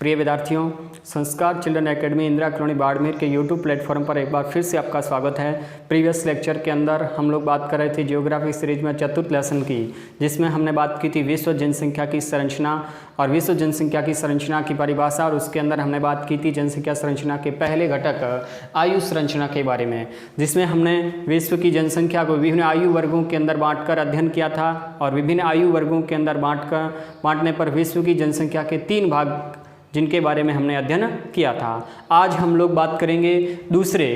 प्रिय विद्यार्थियों, संस्कार children academy Indira colony Barmer के यूट्यूब प्लेटफॉर्म पर एक बार फिर से आपका स्वागत है। प्रीवियस लेक्चर के अंदर हम लोग बात कर रहे थे जियोग्राफी सीरीज में चतुर्थ लेसन की, जिसमें हमने बात की थी विश्व जनसंख्या की संरचना और विश्व जनसंख्या की संरचना की परिभाषा, और उसके अंदर हमने बात की थी जनसंख्या संरचना के पहले घटक आयु संरचना के बारे में, जिसमें हमने विश्व की जनसंख्या को विभिन्न आयु वर्गों के अंदर बांटकर अध्ययन किया था और विभिन्न आयु वर्गों के अंदर बांटने पर विश्व की जनसंख्या के 3 भाग जिनके बारे में हमने अध्ययन किया था। आज हम लोग बात करेंगे दूसरे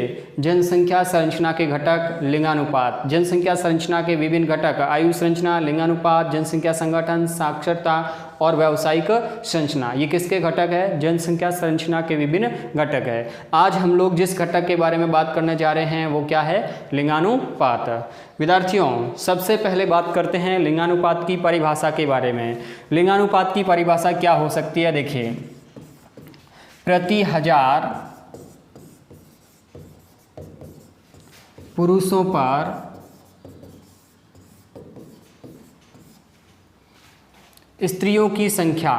जनसंख्या संरचना के घटक लिंगानुपात। जनसंख्या संरचना के विभिन्न घटक आयु संरचना, लिंगानुपात, जनसंख्या संगठन, साक्षरता और व्यावसायिक संरचना, ये किसके घटक है? जनसंख्या संरचना के विभिन्न घटक है। आज हम लोग जिस घटक के बारे में बात करने जा रहे हैं वो क्या है? लिंगानुपात। विद्यार्थियों, सबसे पहले बात करते हैं लिंगानुपात की परिभाषा के बारे में। लिंगानुपात की परिभाषा क्या हो सकती है? देखिए, प्रति 1000 पुरुषों पर स्त्रियों की संख्या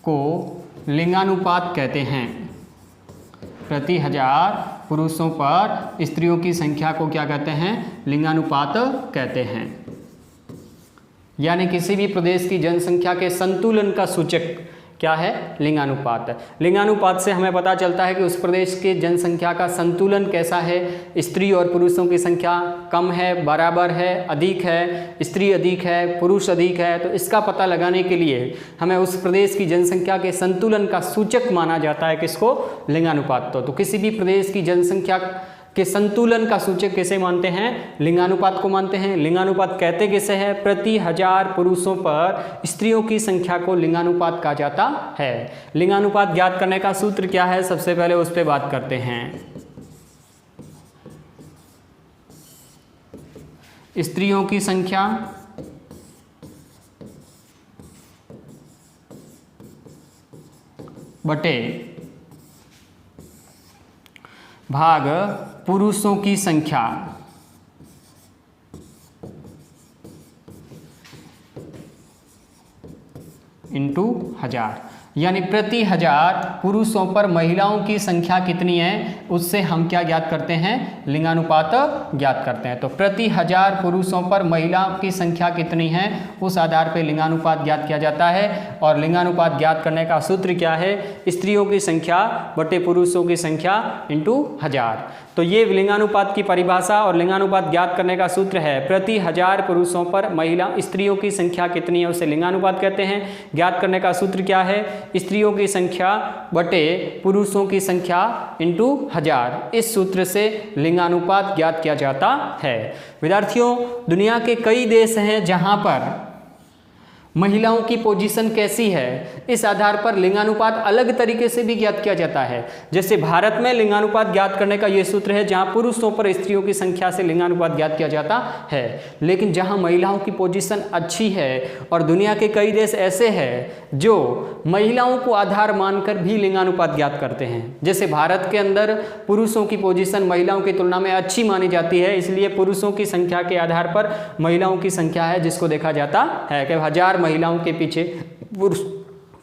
को लिंगानुपात कहते हैं। प्रति 1000 पुरुषों पर स्त्रियों की संख्या को क्या कहते हैं? लिंगानुपात कहते हैं। यानी किसी भी प्रदेश की जनसंख्या के संतुलन का सूचक क्या है? लिंगानुपात। लिंगानुपात से हमें पता चलता है कि उस प्रदेश के जनसंख्या का संतुलन कैसा है। स्त्री और पुरुषों की संख्या कम है, बराबर है, अधिक है, स्त्री अधिक है, पुरुष अधिक है, तो इसका पता लगाने के लिए हमें उस प्रदेश की जनसंख्या के संतुलन का सूचक माना जाता है किसको? लिंगानुपात। तो किसी भी प्रदेश की जनसंख्या के संतुलन का सूचक किसे मानते हैं? लिंगानुपात को मानते हैं। लिंगानुपात कहते किसे हैं? प्रति 1000 पुरुषों पर स्त्रियों की संख्या को लिंगानुपात कहा जाता है। लिंगानुपात ज्ञात करने का सूत्र क्या है? सबसे पहले उस पर बात करते हैं। स्त्रियों की संख्या बटे भाग पुरुषों की संख्या इंटू 1000। यानी प्रति 1000 पुरुषों पर महिलाओं की संख्या कितनी है, उससे हम क्या ज्ञात करते हैं? लिंगानुपात ज्ञात करते हैं। तो प्रति 1000 पुरुषों पर महिलाओं की संख्या कितनी है, उस आधार पर लिंगानुपात ज्ञात किया जाता है। और लिंगानुपात ज्ञात करने का सूत्र क्या है? स्त्रियों की संख्या बटे पुरुषों की संख्या इंटू 1000। तो ये लिंगानुपात की परिभाषा और लिंगानुपात ज्ञात करने का सूत्र है। प्रति 1000 पुरुषों पर स्त्रियों की संख्या कितनी है, उसे लिंगानुपात कहते हैं। ज्ञात करने का सूत्र क्या है? स्त्रियों की संख्या बटे पुरुषों की संख्या इंटू 1000। इस सूत्र से लिंगानुपात ज्ञात किया जाता है। विद्यार्थियों, दुनिया के कई देश हैं जहां पर महिलाओं की पोजीशन कैसी है, इस आधार पर लिंगानुपात अलग तरीके से भी ज्ञात किया जाता है। जैसे भारत में लिंगानुपात ज्ञात करने का ये सूत्र है, जहां पुरुषों पर स्त्रियों की संख्या से लिंगानुपात ज्ञात किया जाता है। लेकिन जहां महिलाओं की पोजीशन अच्छी है, और दुनिया के कई देश ऐसे हैं जो महिलाओं को आधार मानकर भी लिंगानुपात ज्ञात करते हैं। जैसे भारत के अंदर पुरुषों की पोजीशन महिलाओं की तुलना में अच्छी मानी जाती है, इसलिए पुरुषों की संख्या के आधार पर महिलाओं की संख्या है जिसको देखा जाता है कि 1000 महिलाओं के पीछे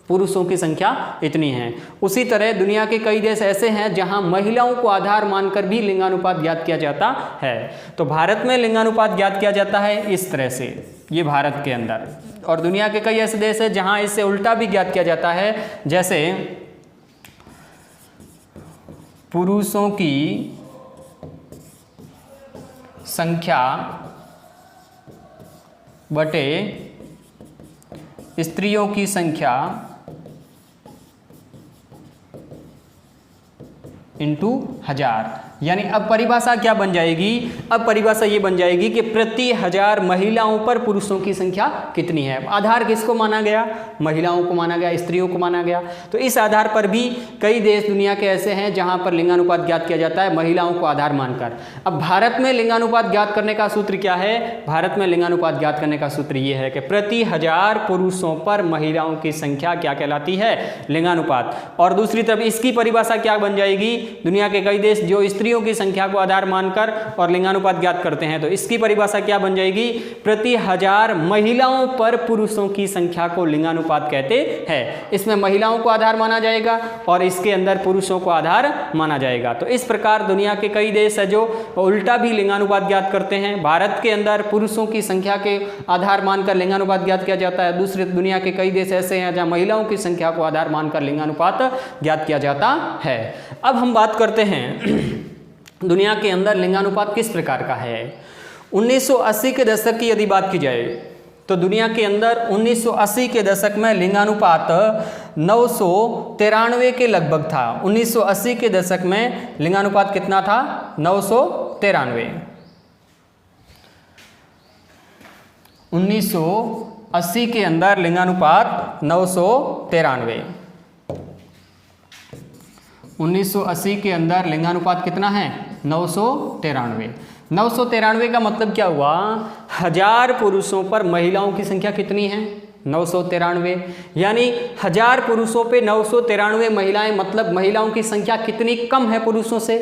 पुरुषों की संख्या इतनी है। उसी तरह दुनिया के कई देश ऐसे हैं जहां महिलाओं को आधार मानकर भी लिंगानुपात ज्ञात किया जाता है। तो भारत में लिंगानुपात ज्ञात किया जाता है इस तरह से, ये भारत के अंदर। और दुनिया के कई ऐसे देश हैं जहां इससे उल्टा भी ज्ञात किया जाता है। जैसे पुरुषों की संख्या बटे स्त्रियों की संख्या इंटू 1000। यानी अब परिभाषा क्या बन जाएगी? अब परिभाषा ये बन जाएगी कि प्रति 1000 महिलाओं पर पुरुषों की संख्या कितनी है। आधार किसको माना गया? महिलाओं को माना गया, स्त्रियों को माना गया। तो इस आधार पर भी कई देश दुनिया के ऐसे हैं जहां पर लिंगानुपात ज्ञात किया जाता है महिलाओं को आधार मानकर। अब भारत में लिंगानुपात ज्ञात करने का सूत्र क्या है? भारत में लिंगानुपात ज्ञात करने का सूत्र ये है कि प्रति 1000 पुरुषों पर महिलाओं की संख्या क्या कहलाती है? लिंगानुपात। और दूसरी तरफ इसकी परिभाषा क्या बन जाएगी? दुनिया के कई देश जो स्त्रियों पुत्रियों की संख्या को आधार मानकर और लिंगानुपात ज्ञात करते हैं। तो इसकी परिभाषा क्या बन जाएगी, प्रति 1000 महिलाओं पर पुरुषों की संख्या को लिंगानुपात कहते हैं। इसमें महिलाओं को आधार माना जाएगा और इसके अंदर पुरुषों को आधार माना जाएगा। तो इस प्रकार दुनिया के कई देश है जो उल्टा भी लिंगानुपात ज्ञात करते हैं। भारत के अंदर पुरुषों की संख्या के आधार मानकर लिंगानुपात ज्ञात किया जाता है। दूसरे दुनिया के कई देश ऐसे हैं जहां महिलाओं की संख्या को आधार मानकर लिंगानुपात ज्ञात किया जाता है। अब हम बात करते हैं दुनिया के अंदर लिंगानुपात किस प्रकार का है। 1980 के दशक की यदि बात की जाए तो दुनिया के अंदर 1980 के दशक में लिंगानुपात 993 के लगभग था। 1980 के दशक में लिंगानुपात कितना था, 993। 1980 के अंदर लिंगानुपात 993। 1980 के अंदर लिंगानुपात कितना है, 993। 993 का मतलब क्या हुआ, 1000 पुरुषों पर महिलाओं की संख्या कितनी है, 993। यानी 1000 पुरुषों पे 993 महिलाएं, मतलब महिलाओं की संख्या कितनी कम है पुरुषों से,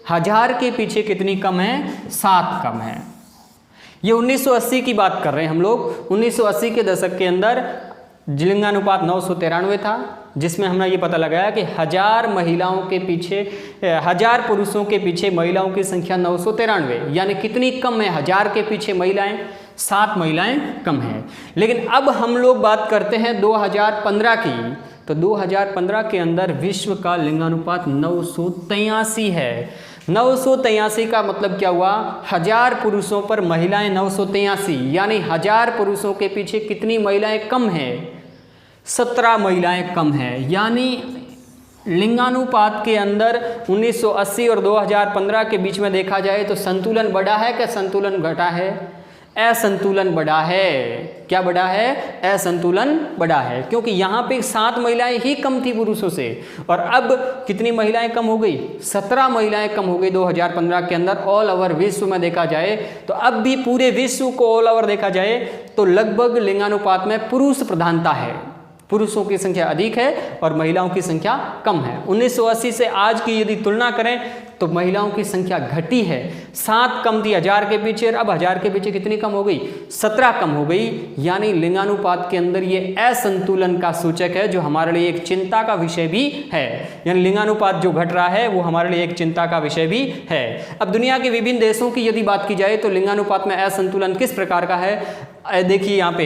1000 के पीछे कितनी कम है, 7 कम है। ये 1980 की बात कर रहे हैं हम लोग। 1980 के दशक के अंदर लिंगानुपात 993 था, जिसमें हमने ये पता लगाया कि 1000 महिलाओं के पीछे 1000 पुरुषों के पीछे महिलाओं की संख्या 993, यानी कितनी कम है, 1000 के पीछे महिलाएं 7 महिलाएं कम हैं। लेकिन अब हम लोग बात करते हैं 2015 की। तो 2015 के अंदर विश्व का लिंगानुपात 983 है। 983 का मतलब क्या हुआ, 1000 पुरुषों पर महिलाएं 983, यानी 1000 पुरुषों के पीछे कितनी महिलाएं कम हैं, 17 महिलाएं कम हैं। यानी लिंगानुपात के अंदर 1980 और 2015 के बीच में देखा जाए तो संतुलन बढ़ा है क्या संतुलन घटा है, असंतुलन बढ़ा है। क्या बढ़ा है, असंतुलन बढ़ा है, क्योंकि यहाँ पे 7 महिलाएं ही कम थी पुरुषों से और अब कितनी महिलाएं कम हो गई, 17 महिलाएं कम हो गई 2015 के अंदर। ऑल ओवर विश्व में देखा जाए तो अब भी पूरे विश्व को ऑल ओवर देखा जाए तो लगभग लिंगानुपात में पुरुष प्रधानता है, पुरुषों की संख्या अधिक है और महिलाओं की संख्या कम है। 1980 से आज की यदि तुलना करें तो महिलाओं की संख्या घटी है, 7 कम थी 1000 के पीछे, अब 1000 के पीछे कितनी कम हो गई, 17 कम हो गई। यानी लिंगानुपात के अंदर ये असंतुलन का सूचक है, जो हमारे लिए एक चिंता का विषय भी है। यानी लिंगानुपात जो घट रहा है वो हमारे लिए एक चिंता का विषय भी है। अब दुनिया के विभिन्न देशों की यदि बात की जाए तो लिंगानुपात में असंतुलन किस प्रकार का है। देखिए यहाँ पे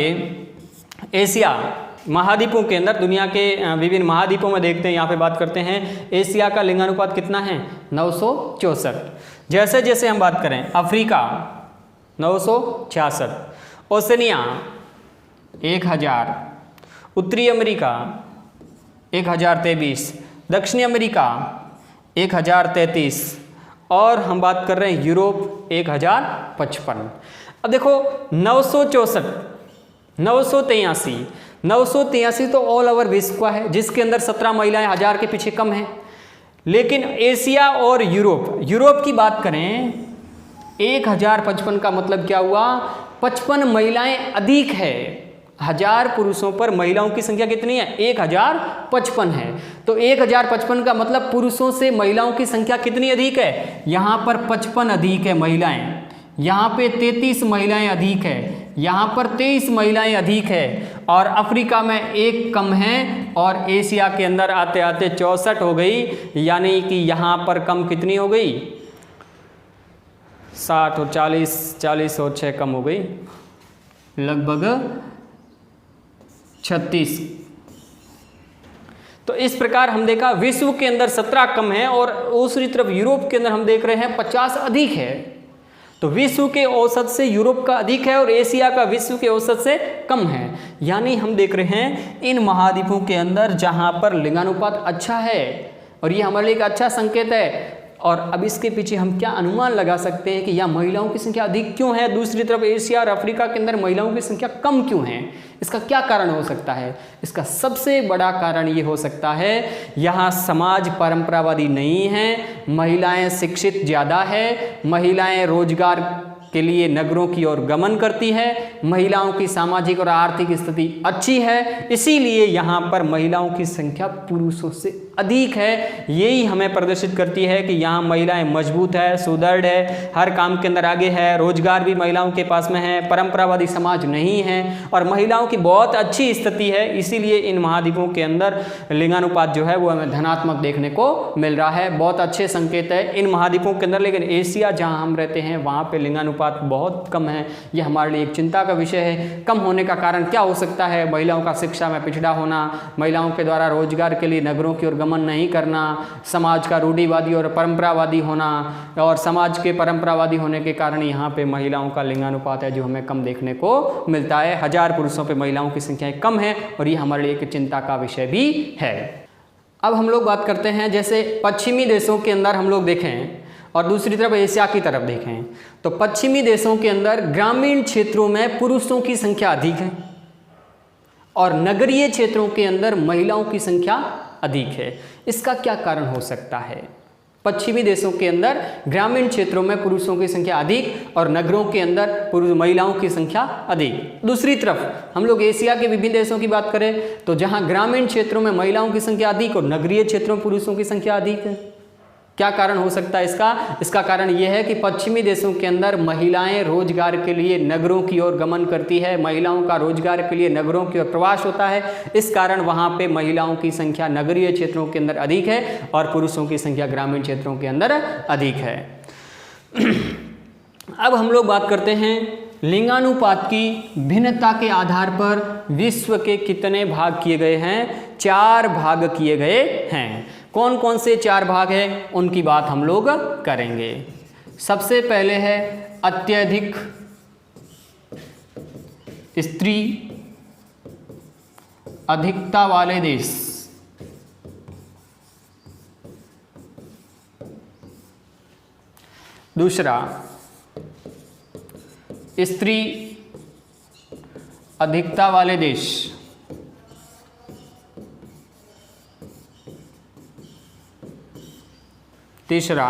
एशिया महाद्वीपों के अंदर, दुनिया के विभिन्न महाद्वीपों में देखते हैं, यहाँ पे बात करते हैं एशिया का लिंगानुपात कितना है, 964। जैसे जैसे हम बात करें अफ्रीका 966, ओसेनिया 1000, उत्तरी अमेरिका 1023, दक्षिणी अमेरिका 1033 और हम बात कर रहे हैं यूरोप 1055। अब देखो 964, 983 तो ऑल ओवर विश्व का है, जिसके अंदर 17 महिलाएं 1000 के पीछे कम हैं। लेकिन एशिया और यूरोप की बात करें 1055 का मतलब क्या हुआ, 55 महिलाएं अधिक है। 1000 पुरुषों पर महिलाओं की संख्या कितनी है, 1055 है। तो 1055 का मतलब पुरुषों से महिलाओं की संख्या कितनी अधिक है, यहाँ पर 55 अधिक है महिलाएं, यहाँ पे 33 महिलाएं अधिक है, यहाँ पर 23 महिलाएं अधिक है और अफ्रीका में 1 कम है और एशिया के अंदर आते आते 64 हो गई। यानी कि यहाँ पर कम कितनी हो गई, 60 और 40 और 6 कम हो गई, लगभग 36। तो इस प्रकार हम देखा विश्व के अंदर 17 कम है और दूसरी तरफ यूरोप के अंदर हम देख रहे हैं 50 अधिक है। तो विश्व के औसत से यूरोप का अधिक है और एशिया का विश्व के औसत से कम है। यानी हम देख रहे हैं इन महाद्वीपों के अंदर जहां पर लिंगानुपात अच्छा है और ये हमारे लिए एक अच्छा संकेत है। और अब इसके पीछे हम क्या अनुमान लगा सकते हैं कि यहाँ महिलाओं की संख्या अधिक क्यों है, दूसरी तरफ एशिया और अफ्रीका के अंदर महिलाओं की संख्या कम क्यों है, इसका क्या कारण हो सकता है। इसका सबसे बड़ा कारण ये हो सकता है यहाँ समाज परंपरावादी नहीं है, महिलाएं शिक्षित ज़्यादा है, महिलाएं रोजगार के लिए नगरों की ओर गमन करती है, महिलाओं की सामाजिक और आर्थिक स्थिति अच्छी है, इसीलिए यहाँ पर महिलाओं की संख्या पुरुषों से अधिक है, यही हमें प्रदर्शित करती है कि यहाँ महिलाएं मजबूत है, सुदृढ़ है, हर काम के अंदर आगे है, रोजगार भी महिलाओं के पास में है, परंपरावादी समाज नहीं है और महिलाओं की बहुत अच्छी स्थिति है। इसीलिए इन महाद्वीपों के अंदर लिंगानुपात जो है वो हमें धनात्मक देखने को मिल रहा है। बहुत अच्छे संकेत है इन महाद्वीपों के अंदर, लेकिन एशिया जहाँ हम रहते हैं वहाँ पे लिंगानुपात बहुत कम है। यह हमारे लिए एक चिंता का विषय है। कम होने का कारण क्या हो सकता है? महिलाओं का शिक्षा में पिछड़ा होना, महिलाओं के द्वारा रोजगार के लिए नगरों की ओर गमन नहीं करना, समाज का रूढ़िवादी और परंपरावादी होना, और समाज के परंपरावादी होने के कारण यहाँ पे महिलाओं का लिंगानुपात है जो हमें कम देखने को मिलता है। 1000 पुरुषों पे महिलाओं की संख्या कम है और ये हमारे लिए एक चिंता का विषय भी है। अब हम लोग बात करते हैं, जैसे पश्चिमी देशों के अंदर हम लोग देखें और दूसरी तरफ एशिया की तरफ देखें, तो पश्चिमी देशों के अंदर ग्रामीण क्षेत्रों में पुरुषों की संख्या अधिक है और नगरीय क्षेत्रों के अंदर महिलाओं की संख्या अधिक है। इसका क्या कारण हो सकता है? पश्चिमी देशों के अंदर ग्रामीण क्षेत्रों में पुरुषों की संख्या अधिक और नगरों के अंदर पुरुष महिलाओं की संख्या अधिक। दूसरी तरफ हम लोग एशिया के विभिन्न देशों की बात करें तो जहां ग्रामीण क्षेत्रों में महिलाओं की संख्या अधिक और नगरीय क्षेत्रों में पुरुषों की संख्या अधिक है। क्या कारण हो सकता है इसका? इसका कारण यह है कि पश्चिमी देशों के अंदर महिलाएं रोजगार के लिए नगरों की ओर गमन करती है, महिलाओं का रोजगार के लिए नगरों की ओर प्रवास होता है। इस कारण वहां पे महिलाओं की संख्या नगरीय क्षेत्रों के अंदर अधिक है और पुरुषों की संख्या ग्रामीण क्षेत्रों के अंदर अधिक है। अब हम लोग बात करते हैं लिंगानुपात की भिन्नता के आधार पर विश्व के कितने भाग किए गए हैं? 4 भाग किए गए हैं। कौन कौन से 4 भाग हैं उनकी बात हम लोग करेंगे। सबसे पहले है अत्यधिक स्त्री अधिकता वाले देश। दूसरा स्त्री अधिकता वाले देश। तीसरा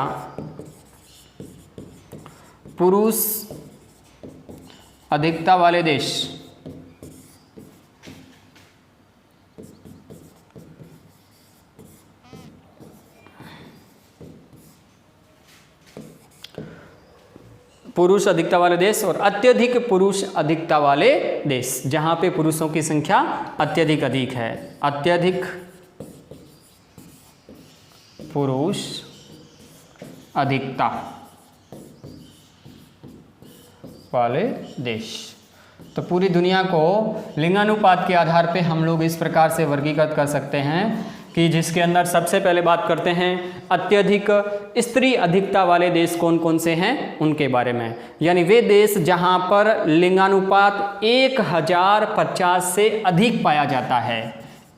पुरुष अधिकता वाले देश। पुरुष अधिकता वाले देश और अत्यधिक पुरुष अधिकता वाले देश, जहां पे पुरुषों की संख्या अत्यधिक अधिक है। अत्यधिक पुरुष अधिकता वाले देश। तो पूरी दुनिया को लिंगानुपात के आधार पे हम लोग इस प्रकार से वर्गीकृत कर सकते हैं कि जिसके अंदर सबसे पहले बात करते हैं अत्यधिक स्त्री अधिकता वाले देश कौन कौन से हैं उनके बारे में, यानी वे देश जहां पर लिंगानुपात 1050 से अधिक पाया जाता है।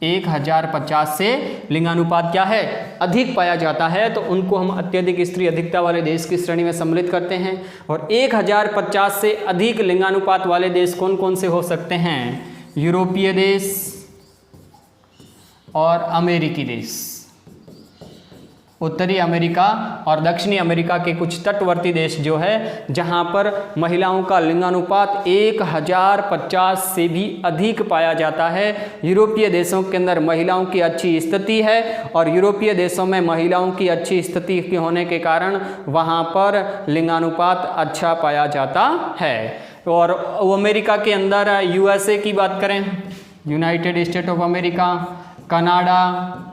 1050 से लिंगानुपात क्या है? अधिक पाया जाता है, तो उनको हम अत्यधिक स्त्री अधिकता वाले देश की श्रेणी में सम्मिलित करते हैं। और 1050 से अधिक लिंगानुपात वाले देश कौन कौन से हो सकते हैं? यूरोपीय देश और अमेरिकी देश। उत्तरी अमेरिका और दक्षिणी अमेरिका के कुछ तटवर्ती देश जो है जहां पर महिलाओं का लिंगानुपात 1050 से भी अधिक पाया जाता है। यूरोपीय देशों के अंदर महिलाओं की अच्छी स्थिति है और यूरोपीय देशों में महिलाओं की अच्छी स्थिति के होने के कारण वहां पर लिंगानुपात अच्छा पाया जाता है। और अमेरिका के अंदर यूएसए की बात करें, United state of America, Canada,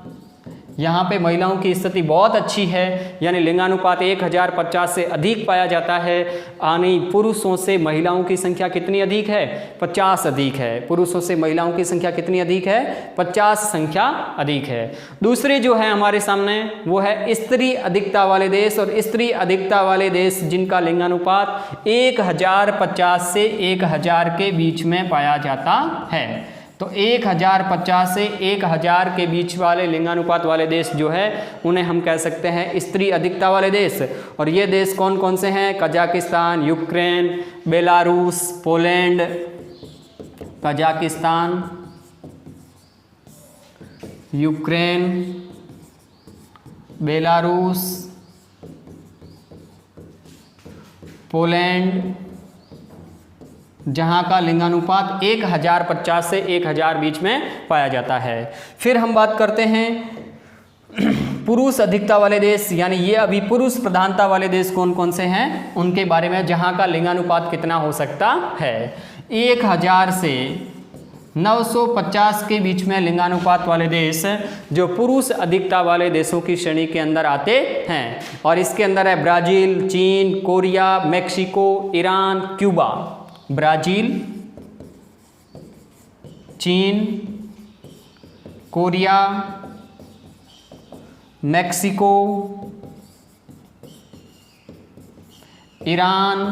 यहाँ पे महिलाओं की स्थिति बहुत अच्छी है, यानी लिंगानुपात 1050 से अधिक पाया जाता है। यानी पुरुषों से महिलाओं की संख्या कितनी अधिक है? 50 अधिक है। पुरुषों से महिलाओं की संख्या कितनी अधिक है? 50 संख्या अधिक है। दूसरे जो है हमारे सामने वो है स्त्री अधिकता वाले देश। और स्त्री अधिकता वाले देश जिनका लिंगानुपात 1050 से 1000 के बीच में पाया जाता है। तो 1050 से 1000 के बीच वाले लिंगानुपात वाले देश जो है उन्हें हम कह सकते हैं स्त्री अधिकता वाले देश। और ये देश कौन कौन से हैं? Kazakhstan, Ukraine, Belarus, Poland, Kazakhstan, Ukraine, Belarus, Poland, जहां का लिंगानुपात 1050 से 1000 बीच में पाया जाता है। फिर हम बात करते हैं पुरुष अधिकता वाले देश, यानी ये अभी पुरुष प्रधानता वाले देश कौन कौन से हैं उनके बारे में, जहां का लिंगानुपात कितना हो सकता है। 1000 से 950 के बीच में लिंगानुपात वाले देश जो पुरुष अधिकता वाले देशों की श्रेणी के अंदर आते हैं, और इसके अंदर है ब्राज़ील, चीन, Korea, Mexico, Iran, Cuba. Brazil, चीन, कोरिया, मेक्सिको, ईरान,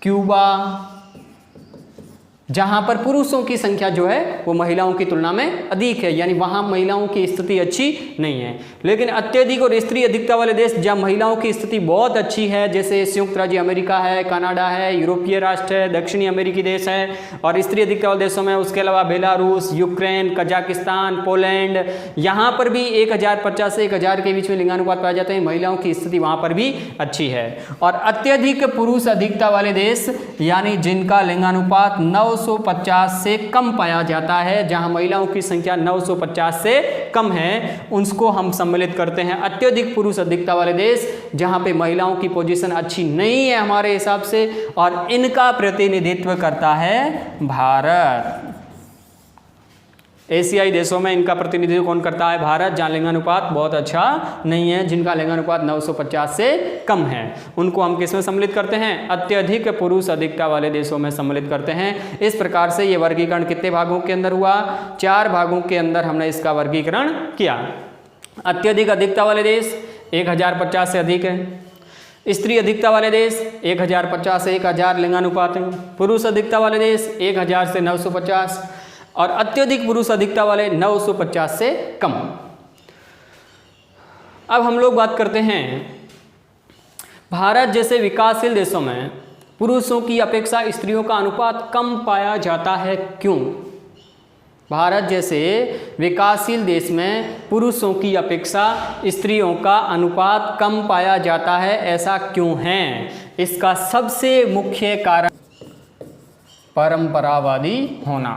क्यूबा, जहां पर पुरुषों की संख्या जो है वो महिलाओं की तुलना में अधिक है, यानी वहां महिलाओं की स्थिति अच्छी नहीं है। लेकिन अत्यधिक और स्त्री अधिकता वाले देश जहां महिलाओं की स्थिति बहुत अच्छी है, जैसे संयुक्त राज्य अमेरिका है, कनाडा है, यूरोपीय राष्ट्र है, दक्षिणी अमेरिकी देश है, और स्त्री अधिकता वाले देशों में उसके अलावा बेलारूस, यूक्रेन, कजाकिस्तान, पोलैंड, यहाँ पर भी 1050 से 1000 के बीच में लिंगानुपात पाए जाते हैं। महिलाओं की स्थिति वहाँ पर भी अच्छी है। और अत्यधिक पुरुष अधिकता वाले देश, यानी जिनका लिंगानुपात 950 से कम पाया जाता है, जहां महिलाओं की संख्या 950 से कम है, उसको हम सम्मिलित करते हैं अत्यधिक पुरुष अधिकता वाले देश, जहां पे महिलाओं की पोजीशन अच्छी नहीं है हमारे हिसाब से, और इनका प्रतिनिधित्व करता है भारत। एशियाई देशों में इनका प्रतिनिधित्व कौन करता है? भारत, जहाँ लिंगानुपात बहुत अच्छा नहीं है, जिनका लिंगानुपात 950 से कम है, उनको हम किस में सम्मिलित करते हैं? अत्यधिक पुरुष अधिकता वाले देशों में सम्मिलित करते हैं। इस प्रकार से ये वर्गीकरण कितने भागों के अंदर हुआ? 4 भागों के अंदर हमने इसका वर्गीकरण किया। अत्यधिक अधिकता वाले देश 1050 से अधिक है। स्त्री अधिकता वाले देश 1050 से 1000 लिंगानुपात है। पुरुष अधिकता वाले देश 1000 से 950, और अत्यधिक पुरुष अधिकता वाले 950 से कम। अब हम लोग बात करते हैं भारत जैसे विकासशील देशों में पुरुषों की अपेक्षा स्त्रियों का अनुपात कम पाया जाता है, क्यों? भारत जैसे विकासशील देश में पुरुषों की अपेक्षा स्त्रियों का अनुपात कम पाया जाता है, ऐसा क्यों है? इसका सबसे मुख्य कारण परंपरावादी होना।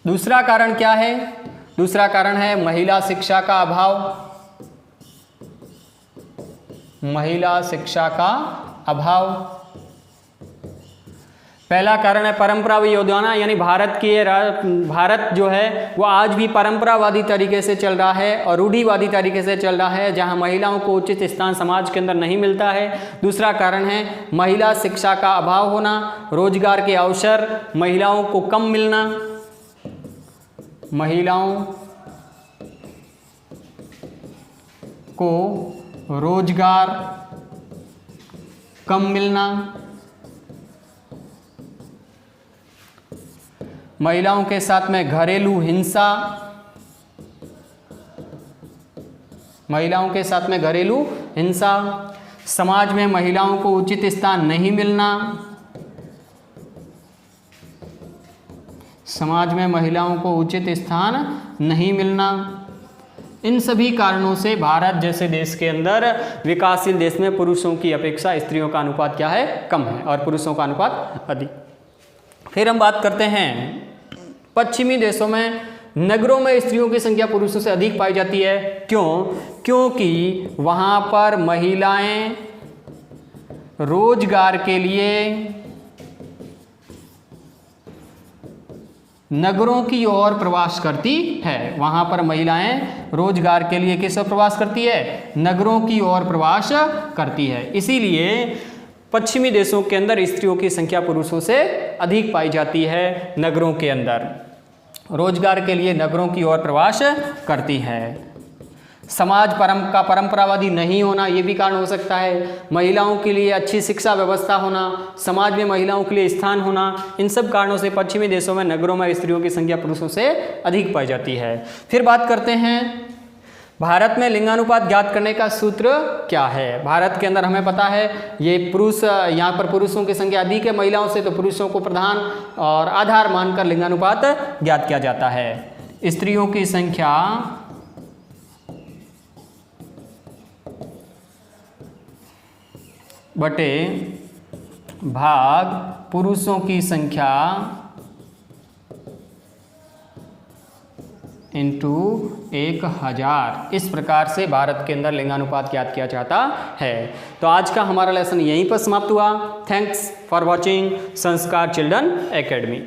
दूसरा कारण क्या है? दूसरा कारण है महिला शिक्षा का अभाव। महिला शिक्षा का अभाव पहला कारण है। परंपरावादी योजना, यानी भारत जो है वो आज भी परंपरावादी तरीके से चल रहा है और रूढ़िवादी तरीके से चल रहा है, जहां महिलाओं को उचित स्थान समाज के अंदर नहीं मिलता है। दूसरा कारण है महिला शिक्षा का अभाव होना, रोजगार के अवसर महिलाओं को कम मिलना, महिलाओं को रोजगार कम मिलना, महिलाओं के साथ में घरेलू हिंसा, महिलाओं के साथ में घरेलू हिंसा, समाज में महिलाओं को उचित स्थान नहीं मिलना, समाज में महिलाओं को उचित स्थान नहीं मिलना। इन सभी कारणों से भारत जैसे देश के अंदर, विकासशील देश में पुरुषों की अपेक्षा स्त्रियों का अनुपात क्या है? कम है, और पुरुषों का अनुपात अधिक। फिर हम बात करते हैं पश्चिमी देशों में नगरों में स्त्रियों की संख्या पुरुषों से अधिक पाई जाती है, क्यों? क्योंकि वहाँ पर महिलाएं रोजगार के लिए नगरों की ओर प्रवास करती है। वहां पर महिलाएं रोजगार के लिए किस ओर प्रवास करती है? नगरों की ओर प्रवास करती है। इसीलिए पश्चिमी देशों के अंदर स्त्रियों की संख्या पुरुषों से अधिक पाई जाती है। नगरों के अंदर रोजगार के लिए नगरों की ओर प्रवास करती है। समाज का परंपरावादी नहीं होना, ये भी कारण हो सकता है। महिलाओं के लिए अच्छी शिक्षा व्यवस्था होना, समाज में महिलाओं के लिए स्थान होना, इन सब कारणों से पश्चिमी देशों में नगरों में स्त्रियों की संख्या पुरुषों से अधिक पाई जाती है। फिर बात करते हैं भारत में लिंगानुपात ज्ञात करने का सूत्र क्या है। भारत के अंदर हमें पता है ये पुरुष, यहाँ पर पुरुषों की संख्या अधिक है महिलाओं से, तो पुरुषों को प्रधान और आधार मानकर लिंगानुपात ज्ञात किया जाता है। स्त्रियों की संख्या बटे भाग पुरुषों की संख्या इंटू 1000, इस प्रकार से भारत के अंदर लिंगानुपात ज्ञात किया जाता है। तो आज का हमारा लेसन यहीं पर समाप्त हुआ। थैंक्स फॉर वॉचिंग संस्कार चिल्ड्रन एकेडमी।